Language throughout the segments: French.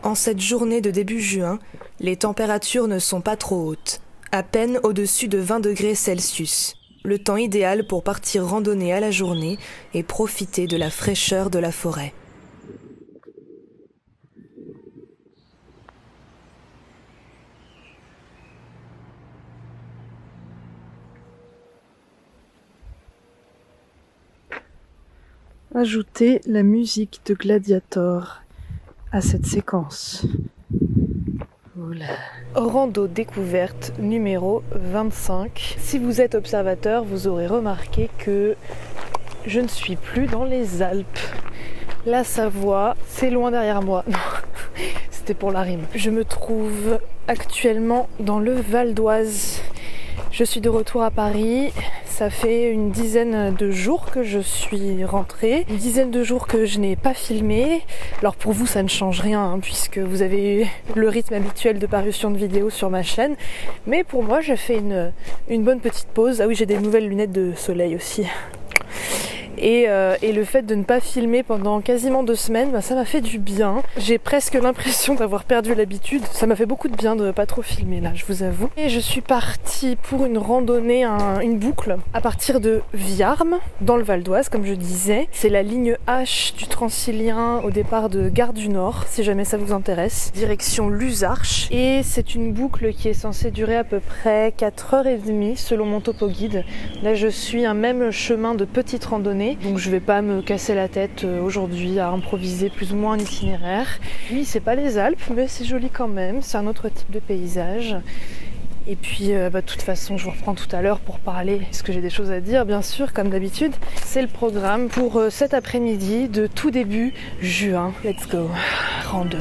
En cette journée de début juin, les températures ne sont pas trop hautes, à peine au-dessus de 20 degrés Celsius. Le temps idéal pour partir randonner à la journée et profiter de la fraîcheur de la forêt. Ajoutez la musique de Gladiator à cette séquence. Oula. Rando découverte numéro 25. Si vous êtes observateur, vous aurez remarqué que je ne suis plus dans les Alpes. La Savoie, c'est loin derrière moi. Non, c'était pour la rime. Je me trouve actuellement dans le Val d'Oise. Je suis de retour à Paris. Ça fait une dizaine de jours que je suis rentrée, une dizaine de jours que je n'ai pas filmé. Alors pour vous ça ne change rien hein, puisque vous avez le rythme habituel de parution de vidéos sur ma chaîne. Mais pour moi j'ai fait une bonne petite pause. Ah oui, j'ai des nouvelles lunettes de soleil aussi. Et le fait de ne pas filmer pendant quasiment 2 semaines, ça m'a fait du bien. J'ai presque l'impression d'avoir perdu l'habitude. Ça m'a fait beaucoup de bien de pas trop filmer là, je vous avoue. Et je suis partie pour une randonnée, une boucle, à partir de Viarmes, dans le Val d'Oise, comme je disais. C'est la ligne H du Transilien au départ de Gare du Nord, si jamais ça vous intéresse. Direction Luzarches. Et c'est une boucle qui est censée durer à peu près 4h30 selon mon topo guide. Là je suis un même chemin de petite randonnée. Donc je vais pas me casser la tête aujourd'hui à improviser plus ou moins un itinéraire. Oui, c'est pas les Alpes, mais c'est joli quand même, c'est un autre type de paysage. Et puis de toute façon je vous reprends tout à l'heure pour parler, parce que j'ai des choses à dire bien sûr, comme d'habitude. C'est le programme pour cet après-midi de tout début juin. Let's go, rando.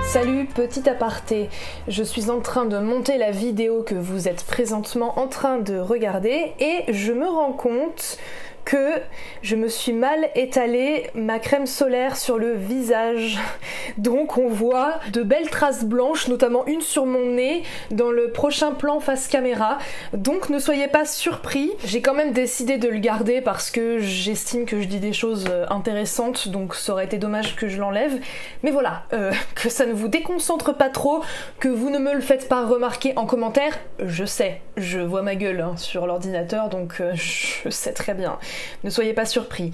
Salut, petit aparté, je suis en train de monter la vidéo que vous êtes présentement en train de regarder et je me rends compte que je me suis mal étalé ma crème solaire sur le visage. Donc on voit de belles traces blanches, notamment une sur mon nez, dans le prochain plan face caméra. Donc ne soyez pas surpris. J'ai quand même décidé de le garder parce que j'estime que je dis des choses intéressantes, donc ça aurait été dommage que je l'enlève. Mais voilà, que ça ne vous déconcentre pas trop, que vous ne me le faites pas remarquer en commentaire. Je sais, je vois ma gueule hein, sur l'ordinateur, donc je sais très bien. Ne soyez pas surpris.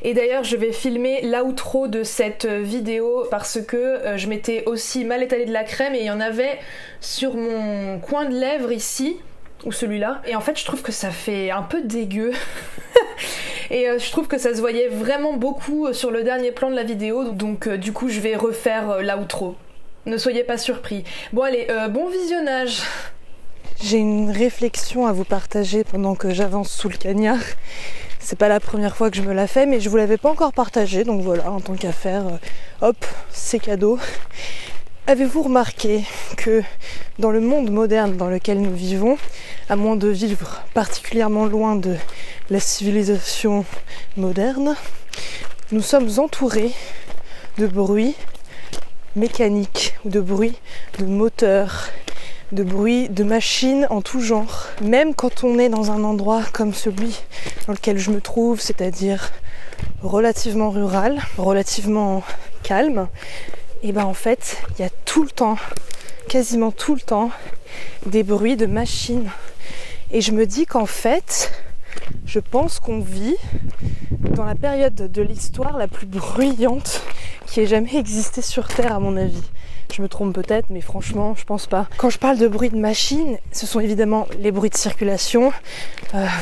Et d'ailleurs je vais filmer l'outro de cette vidéo parce que je m'étais aussi mal étalée de la crème et il y en avait sur mon coin de lèvre ici, ou celui-là. Et en fait je trouve que ça fait un peu dégueu. Et je trouve que ça se voyait vraiment beaucoup sur le dernier plan de la vidéo. Donc du coup je vais refaire l'outro. Ne soyez pas surpris. Bon allez, bon visionnage. J'ai une réflexion à vous partager pendant que j'avance sous le cagnard. C'est pas la première fois que je me la fais, mais je vous l'avais pas encore partagée, donc voilà, en tant qu'à faire, hop, c'est cadeau. Avez-vous remarqué que dans le monde moderne dans lequel nous vivons, à moins de vivre particulièrement loin de la civilisation moderne, nous sommes entourés de bruits mécaniques ou de bruits de moteurs, de bruit de machines en tout genre. Même quand on est dans un endroit comme celui dans lequel je me trouve, c'est-à-dire relativement rural, relativement calme, et ben en fait il y a tout le temps, quasiment tout le temps, des bruits de machines. Et je me dis qu'en fait, je pense qu'on vit dans la période de l'histoire la plus bruyante qui ait jamais existé sur Terre à mon avis. Je me trompe peut-être, mais franchement, je pense pas. Quand je parle de bruit de machine, ce sont évidemment les bruits de circulation,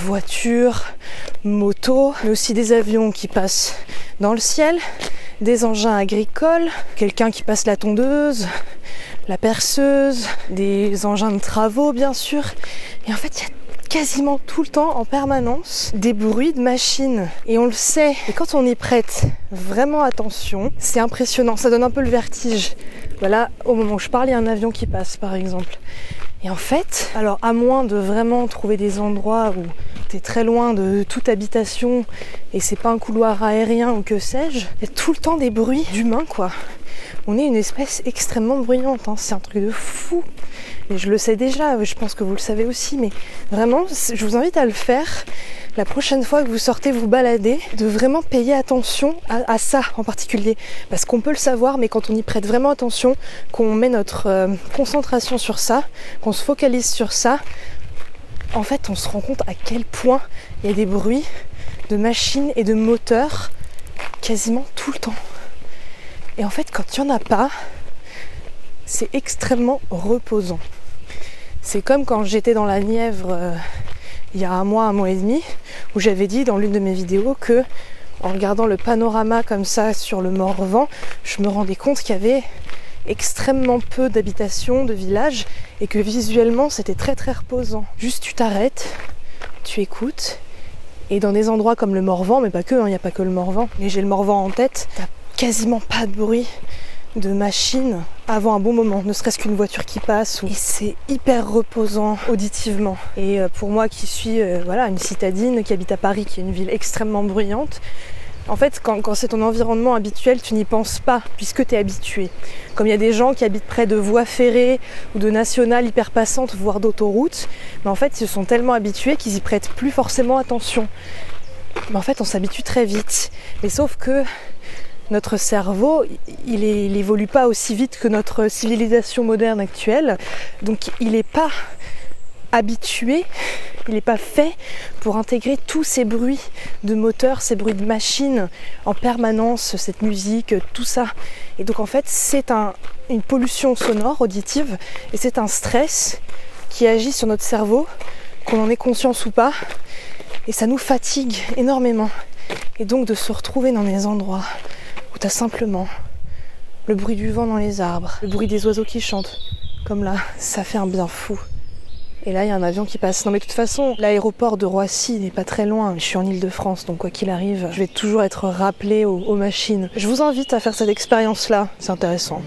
voitures, motos, mais aussi des avions qui passent dans le ciel, des engins agricoles, quelqu'un qui passe la tondeuse, la perceuse, des engins de travaux bien sûr. Et en fait, il y a quasiment tout le temps, en permanence, des bruits de machines. Et on le sait. Et quand on y prête vraiment attention, c'est impressionnant. Ça donne un peu le vertige. Voilà, au moment où je parle, il y a un avion qui passe, par exemple. Et en fait, alors à moins de vraiment trouver des endroits où t'es très loin de toute habitation et c'est pas un couloir aérien ou que sais-je, il y a tout le temps des bruits d'humains, quoi. On est une espèce extrêmement bruyante, hein. C'est un truc de fou. Et je le sais déjà, je pense que vous le savez aussi, mais vraiment, je vous invite à le faire la prochaine fois que vous sortez vous balader, de vraiment payer attention à ça en particulier. Parce qu'on peut le savoir, mais quand on y prête vraiment attention, qu'on met notre concentration sur ça, qu'on se focalise sur ça, en fait, on se rend compte à quel point il y a des bruits de machines et de moteurs quasiment tout le temps. Et en fait, quand il n'y en a pas, c'est extrêmement reposant. C'est comme quand j'étais dans la Nièvre il y a un mois et demi, où j'avais dit dans l'une de mes vidéos que, en regardant le panorama comme ça sur le Morvan, je me rendais compte qu'il y avait extrêmement peu d'habitations, de villages, et que visuellement c'était très très reposant. Juste tu t'arrêtes, tu écoutes, et dans des endroits comme le Morvan, mais pas que, il n'y a pas que le Morvan, mais j'ai le Morvan en tête, t'as quasiment pas de bruit de machine avant un bon moment, ne serait-ce qu'une voiture qui passe. Et c'est hyper reposant auditivement. Et pour moi qui suis voilà, une citadine, qui habite à Paris, qui est une ville extrêmement bruyante, en fait quand c'est ton environnement habituel, tu n'y penses pas puisque tu es habitué. Comme il y a des gens qui habitent près de voies ferrées ou de nationales hyper passantes, voire d'autoroutes, mais en fait ils se sont tellement habitués qu'ils y prêtent plus forcément attention. Mais en fait on s'habitue très vite. Mais sauf que notre cerveau, il évolue pas aussi vite que notre civilisation moderne actuelle, donc il n'est pas habitué, il n'est pas fait pour intégrer tous ces bruits de moteurs, ces bruits de machines en permanence, cette musique, tout ça. Et donc en fait c'est une pollution sonore, auditive, et c'est un stress qui agit sur notre cerveau, qu'on en ait conscience ou pas, et ça nous fatigue énormément. Et donc de se retrouver dans des endroits où t'as simplement le bruit du vent dans les arbres, le bruit des oiseaux qui chantent, comme là, ça fait un bien fou. Et là, il y a un avion qui passe. Non mais de toute façon, l'aéroport de Roissy n'est pas très loin. Je suis en Île-de-France, donc quoi qu'il arrive, je vais toujours être rappelée aux machines. Je vous invite à faire cette expérience-là, c'est intéressant.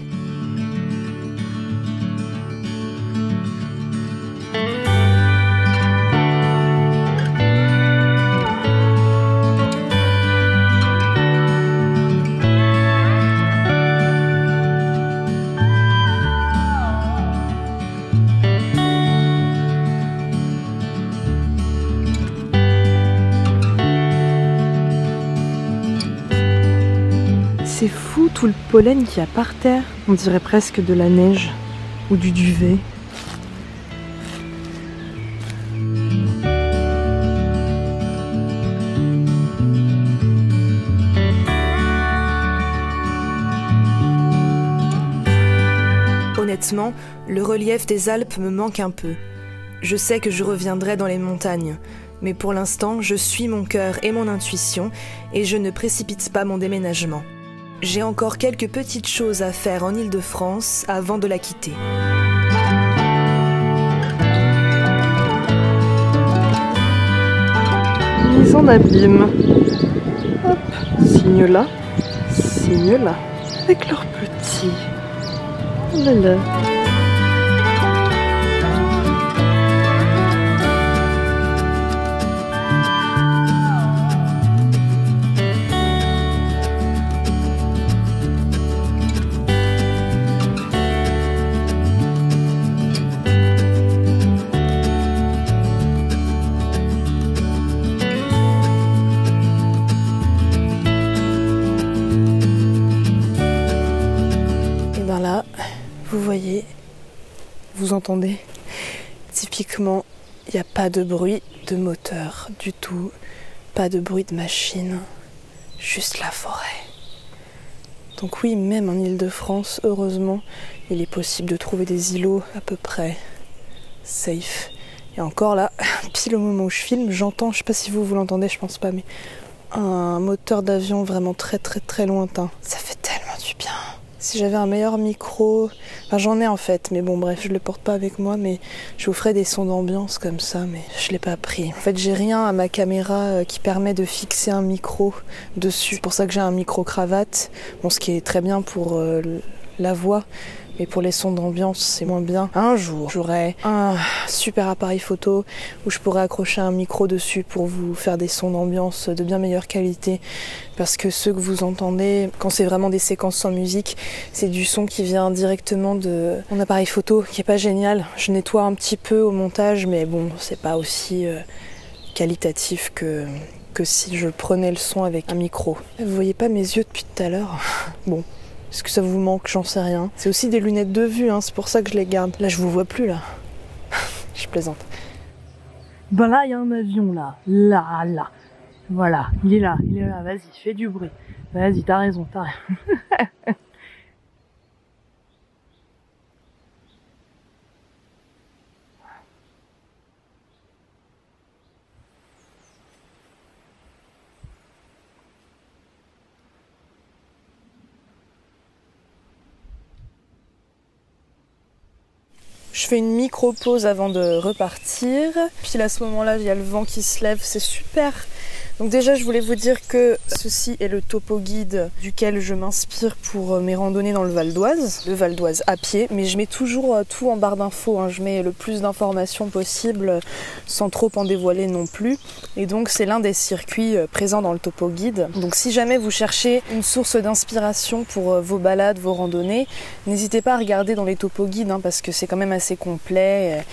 C'est fou tout le pollen qu'il y a par terre. On dirait presque de la neige ou du duvet. Honnêtement, le relief des Alpes me manque un peu. Je sais que je reviendrai dans les montagnes, mais pour l'instant, je suis mon cœur et mon intuition et je ne précipite pas mon déménagement. J'ai encore quelques petites choses à faire en Île-de-France avant de la quitter. Mise en abîme. Hop, signe là, avec leurs petits. Oh là là. Là, vous voyez, vous entendez, typiquement, il n'y a pas de bruit de moteur du tout, pas de bruit de machine, juste la forêt. Donc oui, même en Île-de-France, heureusement, il est possible de trouver des îlots à peu près safe. Et encore là, pile au moment où je filme, j'entends, je sais pas si vous l'entendez, je pense pas, mais un moteur d'avion vraiment très lointain. Ça fait tellement du bien. Si j'avais un meilleur micro, enfin j'en ai en fait, mais bon bref, je le porte pas avec moi, mais je vous ferai des sons d'ambiance comme ça, mais je l'ai pas pris. En fait, j'ai rien à ma caméra qui permet de fixer un micro dessus. C'est pour ça que j'ai un micro cravate, bon, ce qui est très bien pour la voix. Mais pour les sons d'ambiance, c'est moins bien. Un jour, j'aurai un super appareil photo où je pourrai accrocher un micro dessus pour vous faire des sons d'ambiance de bien meilleure qualité. Parce que ceux que vous entendez, quand c'est vraiment des séquences sans musique, c'est du son qui vient directement de mon appareil photo, qui est pas génial. Je nettoie un petit peu au montage, mais bon, c'est pas aussi qualitatif que si je prenais le son avec un micro. Vous voyez pas mes yeux depuis tout à l'heure? Bon. Est-ce que ça vous manque? J'en sais rien. C'est aussi des lunettes de vue, hein, c'est pour ça que je les garde. Là, je vous vois plus, là. Je plaisante. Ben là, il y a un avion, là. Là. Voilà, il est là. Vas-y, fais du bruit. Vas-y, t'as raison. Je fais une micro-pause avant de repartir. Puis à ce moment-là, il y a le vent qui se lève, c'est super. Donc déjà, je voulais vous dire que ceci est le topo guide duquel je m'inspire pour mes randonnées dans le Val d'Oise. Le Val d'Oise à pied, mais je mets toujours tout en barre d'infos. Hein. Je mets le plus d'informations possible sans trop en dévoiler non plus. Et donc c'est l'un des circuits présents dans le topo guide. Donc si jamais vous cherchez une source d'inspiration pour vos balades, vos randonnées, n'hésitez pas à regarder dans les topo guides hein, parce que c'est quand même assez complet.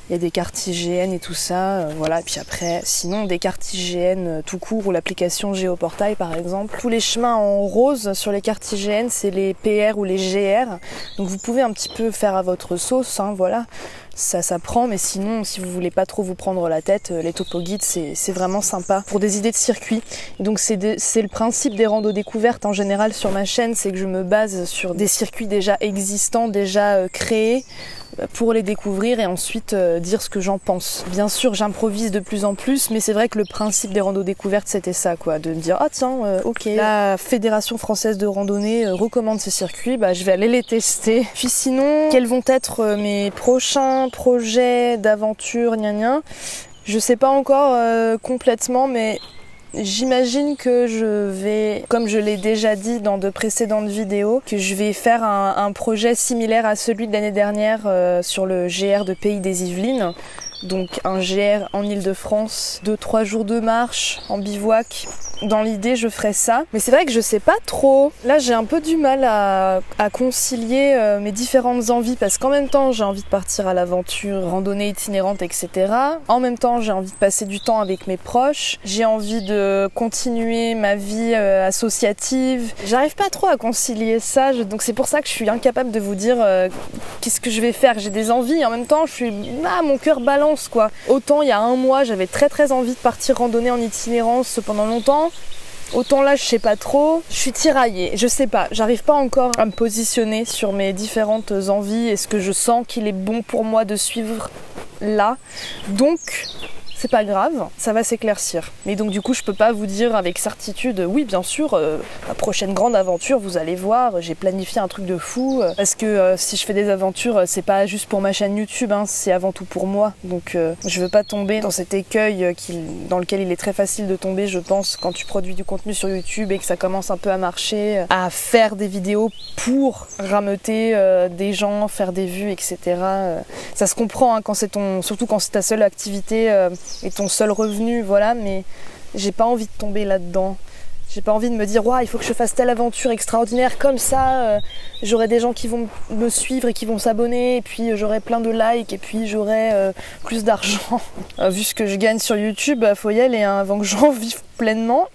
Il y a des cartes IGN et tout ça, voilà. Et puis après, sinon des cartes IGN tout court ou l'application Géoportail par exemple. Tous les chemins en rose sur les cartes IGN, c'est les PR ou les GR. Donc vous pouvez un petit peu faire à votre sauce, hein, voilà. Ça prend, mais sinon, si vous voulez pas trop vous prendre la tête, les topo guides, c'est vraiment sympa pour des idées de circuit. Et donc c'est le principe des randos découvertes en général sur ma chaîne, c'est que je me base sur des circuits déjà existants, déjà créés, pour les découvrir et ensuite dire ce que j'en pense. Bien sûr, j'improvise de plus en plus, mais c'est vrai que le principe des randos découvertes, c'était ça, quoi, de me dire ah tiens, ok, la Fédération française de randonnée recommande ces circuits, bah je vais aller les tester. Puis sinon, quels vont être mes prochains projets d'aventure, je sais pas encore complètement, mais j'imagine que je vais, comme je l'ai déjà dit dans de précédentes vidéos, que je vais faire un projet similaire à celui de l'année dernière sur le GR de Pays des Yvelines. Donc un GR en Île-de-France, 2-3 jours de marche en bivouac. Dans l'idée, je ferais ça. Mais c'est vrai que je sais pas trop. Là, j'ai un peu du mal à concilier mes différentes envies parce qu'en même temps, j'ai envie de partir à l'aventure, randonnée itinérante, etc. En même temps, j'ai envie de passer du temps avec mes proches. J'ai envie de continuer ma vie associative. J'arrive pas trop à concilier ça. Donc c'est pour ça que je suis incapable de vous dire qu'est-ce que je vais faire. J'ai des envies et en même temps, mon cœur balance, quoi. Autant il y a un mois, j'avais très envie de partir randonner en itinérance pendant longtemps. Autant là, je sais pas trop. Je suis tiraillée. Je sais pas. J'arrive pas encore à me positionner sur mes différentes envies. Est-ce que je sens qu'il est bon pour moi de suivre là? Donc, c'est pas grave, ça va s'éclaircir. Mais donc du coup, je peux pas vous dire avec certitude, oui bien sûr, ma prochaine grande aventure, vous allez voir, j'ai planifié un truc de fou. Parce que si je fais des aventures, c'est pas juste pour ma chaîne YouTube, hein, c'est avant tout pour moi. Donc je veux pas tomber dans cet écueil dans lequel il est très facile de tomber, je pense, quand tu produis du contenu sur YouTube et que ça commence un peu à marcher, à faire des vidéos pour rameuter des gens, faire des vues, etc. Ça se comprend hein, surtout quand c'est ta seule activité et ton seul revenu, voilà, mais j'ai pas envie de tomber là-dedans. J'ai pas envie de me dire il faut que je fasse telle aventure extraordinaire comme ça, j'aurai des gens qui vont me suivre et qui vont s'abonner et puis j'aurai plein de likes et puis j'aurai plus d'argent. Vu ce que je gagne sur YouTube, faut y aller hein, avant que j'en vive pleinement.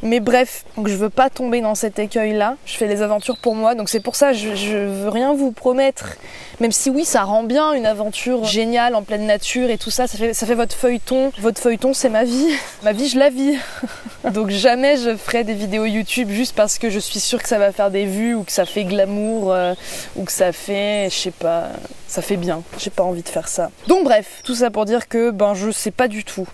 Mais bref, donc je veux pas tomber dans cet écueil-là. Je fais les aventures pour moi, donc c'est pour ça je veux rien vous promettre. Même si oui, ça rend bien une aventure géniale en pleine nature et tout ça, ça fait votre feuilleton. Votre feuilleton, c'est ma vie. Ma vie, je la vis. Donc jamais je ferai des vidéos YouTube juste parce que je suis sûre que ça va faire des vues ou que ça fait glamour ou que ça fait, je sais pas, ça fait bien. J'ai pas envie de faire ça. Donc bref, tout ça pour dire que je sais pas du tout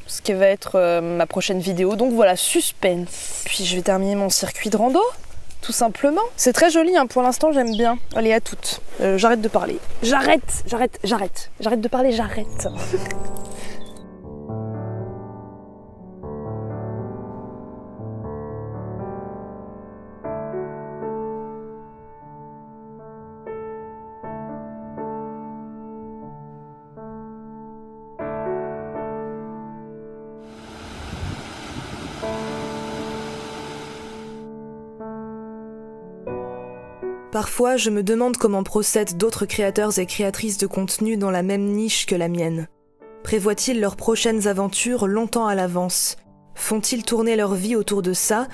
ce qui va être ma prochaine vidéo. Donc voilà, suspense. Puis je vais terminer mon circuit de rando, tout simplement. C'est très joli, hein, pour l'instant j'aime bien. Allez, à toutes. J'arrête de parler. J'arrête de parler, j'arrête. Parfois, je me demande comment procèdent d'autres créateurs et créatrices de contenu dans la même niche que la mienne. Prévoient-ils leurs prochaines aventures longtemps à l'avance? Font-ils tourner leur vie autour de ça?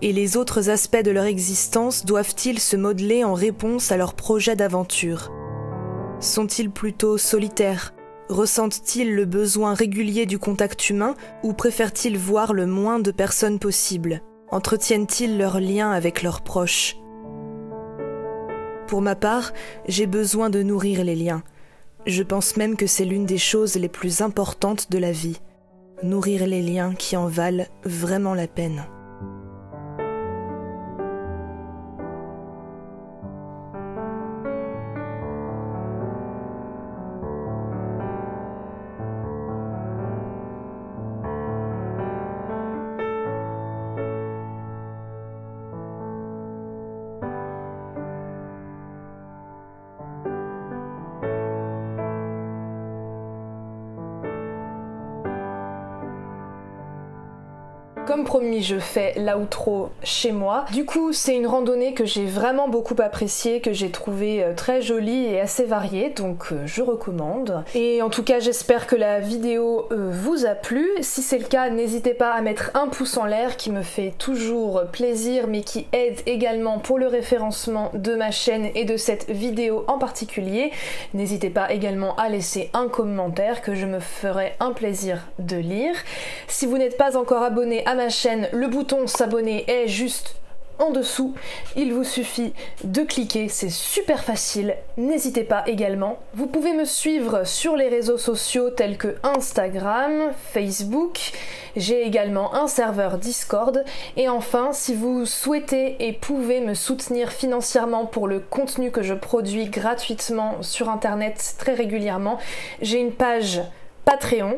Et les autres aspects de leur existence doivent-ils se modeler en réponse à leurs projets d'aventure? Sont-ils plutôt solitaires? Ressentent-ils le besoin régulier du contact humain ou préfèrent-ils voir le moins de personnes possible? Entretiennent-ils leurs liens avec leurs proches? Pour ma part, j'ai besoin de nourrir les liens. Je pense même que c'est l'une des choses les plus importantes de la vie. Nourrir les liens qui en valent vraiment la peine. Comme promis, je fais l'outro chez moi. Du coup, c'est une randonnée que j'ai vraiment beaucoup appréciée, que j'ai trouvée très jolie et assez variée, donc je recommande. Et en tout cas, j'espère que la vidéo vous a plu. Si c'est le cas, n'hésitez pas à mettre un pouce en l'air qui me fait toujours plaisir, mais qui aide également pour le référencement de ma chaîne et de cette vidéo en particulier. N'hésitez pas également à laisser un commentaire que je me ferai un plaisir de lire. Si vous n'êtes pas encore abonné à ma chaîne, le bouton s'abonner est juste en dessous. Il vous suffit de cliquer, c'est super facile. N'hésitez pas également. Vous pouvez me suivre sur les réseaux sociaux tels que Instagram, Facebook. J'ai également un serveur Discord. Et enfin, si vous souhaitez et pouvez me soutenir financièrement pour le contenu que je produis gratuitement sur Internet très régulièrement, j'ai une page Patreon.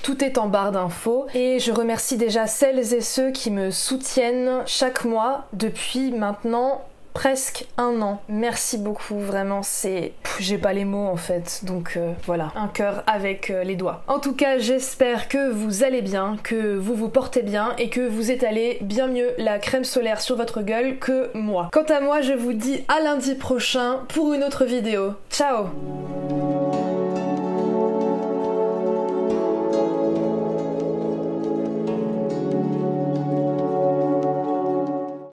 Tout est en barre d'infos et je remercie déjà celles et ceux qui me soutiennent chaque mois depuis maintenant presque 1 an. Merci beaucoup, vraiment, j'ai pas les mots en fait, donc voilà, un cœur avec les doigts. En tout cas, j'espère que vous allez bien, que vous vous portez bien et que vous étalez bien mieux la crème solaire sur votre gueule que moi. Quant à moi, je vous dis à lundi prochain pour une autre vidéo. Ciao!